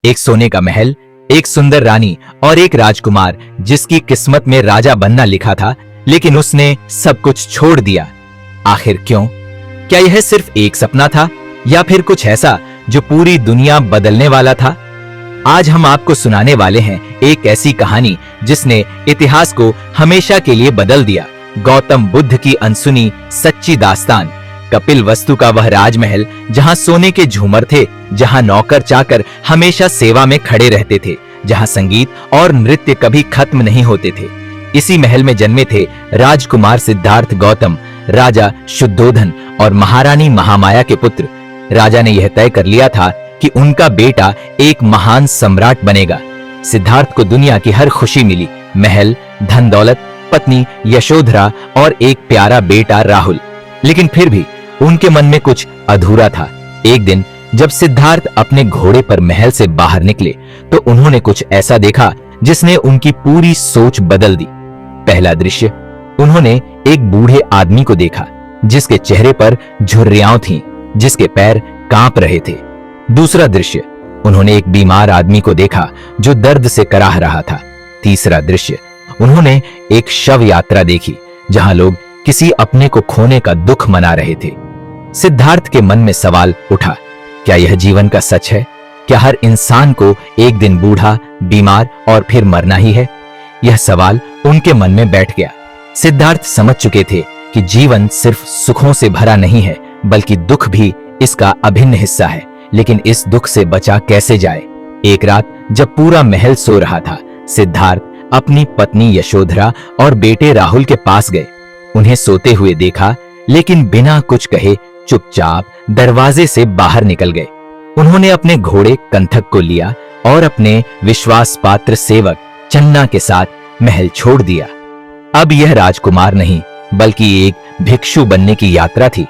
एक सोने का महल, एक सुंदर रानी और एक राजकुमार जिसकी किस्मत में राजा बनना लिखा था, लेकिन उसने सब कुछ छोड़ दिया। आखिर क्यों? क्या यह सिर्फ एक सपना था या फिर कुछ ऐसा जो पूरी दुनिया बदलने वाला था? आज हम आपको सुनाने वाले हैं एक ऐसी कहानी जिसने इतिहास को हमेशा के लिए बदल दिया। गौतम बुद्ध की अनसुनी सच्ची दास्तान। कपिलवस्तु का वह राजमहल जहां सोने के झूमर थे, जहां नौकर चाकर हमेशा सेवा में खड़े रहते थे, जहां संगीत और नृत्य कभी खत्म नहीं होते थे। इसी महल में जन्मे थे राजकुमार सिद्धार्थ गौतम, राजा शुद्धोधन और महारानी महामाया के पुत्र। राजा ने यह तय कर लिया था कि उनका बेटा एक महान सम्राट बनेगा। सिद्धार्थ को दुनिया की हर खुशी मिली, महल, धन दौलत, पत्नी यशोधरा और एक प्यारा बेटा राहुल। लेकिन फिर भी उनके मन में कुछ अधूरा था। एक दिन जब सिद्धार्थ अपने घोड़े पर महल से बाहर निकले तो उन्होंने कुछ ऐसा देखा जिसने उनकी पूरी सोच बदल दी। पहला दृश्य, उन्होंने एक बूढ़े आदमी को देखा जिसके चेहरे पर झुर्रियां थीं, जिसके पैर कांप रहे थे। दूसरा दृश्य, उन्होंने एक बीमार आदमी को देखा जो दर्द से कराह रहा था। तीसरा दृश्य, उन्होंने एक शव यात्रा देखी जहां लोग किसी अपने को खोने का दुख मना रहे थे। सिद्धार्थ के मन में सवाल उठा, क्या यह जीवन का सच है? क्या हर इंसान को एक दिन बूढ़ा, बीमार और फिर मरना ही है? यह सवाल उनके मन में बैठ गया। सिद्धार्थ समझ चुके थे कि जीवन सिर्फ सुखों से भरा नहीं है, बल्कि दुख भी इसका अभिन्न हिस्सा है। लेकिन इस दुख से बचा कैसे जाए? एक रात जब पूरा महल सो रहा था, सिद्धार्थ अपनी पत्नी यशोधरा और बेटे राहुल के पास गए। उन्हें सोते हुए देखा, लेकिन बिना कुछ कहे चुपचाप दरवाजे से बाहर निकल गए। उन्होंने अपने घोड़े कंथक को लिया और अपने विश्वास पात्र सेवक चन्ना के साथ महल छोड़ दिया। अब यह राजकुमार नहीं, बल्कि एक भिक्षु बनने की यात्रा थी।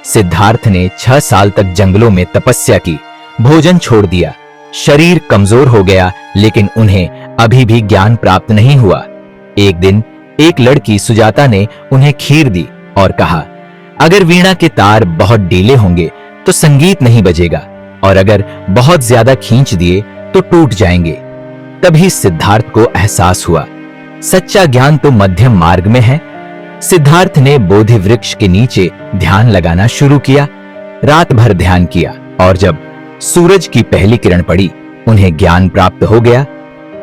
सिद्धार्थ ने 6 साल तक जंगलों में तपस्या की, भोजन छोड़ दिया, शरीर कमजोर हो गया, लेकिन उन्हें अभी भी ज्ञान प्राप्त नहीं हुआ। एक दिन एक लड़की सुजाता ने उन्हें खीर दी और कहा, अगर वीणा के तार बहुत ढीले होंगे तो संगीत नहीं बजेगा, और अगर बहुत ज्यादा खींच दिए तो टूट जाएंगे। तभी सिद्धार्थ को एहसास हुआ, सच्चा ज्ञान तो मध्यम मार्ग में है। सिद्धार्थ ने बोधि वृक्ष के नीचे ध्यान लगाना शुरू किया। रात भर ध्यान किया और जब सूरज की पहली किरण पड़ी, उन्हें ज्ञान प्राप्त हो गया।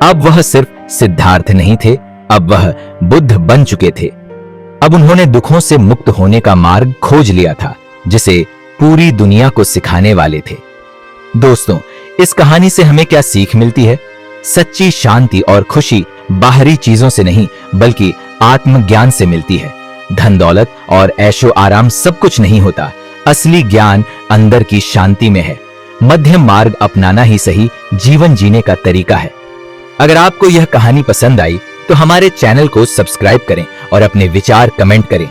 अब वह सिर्फ सिद्धार्थ नहीं थे, अब वह बुद्ध बन चुके थे। अब उन्होंने दुखों से मुक्त होने का मार्ग खोज लिया था, जिसे पूरी दुनिया को सिखाने वाले थे। दोस्तों, इस कहानी से हमें क्या सीख मिलती है? सच्ची शांति और खुशी बाहरी चीजों से नहीं, बल्कि आत्मज्ञान से मिलती है। धन दौलत और ऐशो आराम सब कुछ नहीं होता, असली ज्ञान अंदर की शांति में है। मध्यम मार्ग अपनाना ही सही जीवन जीने का तरीका है। अगर आपको यह कहानी पसंद आई तो हमारे चैनल को सब्सक्राइब करें और अपने विचार कमेंट करें।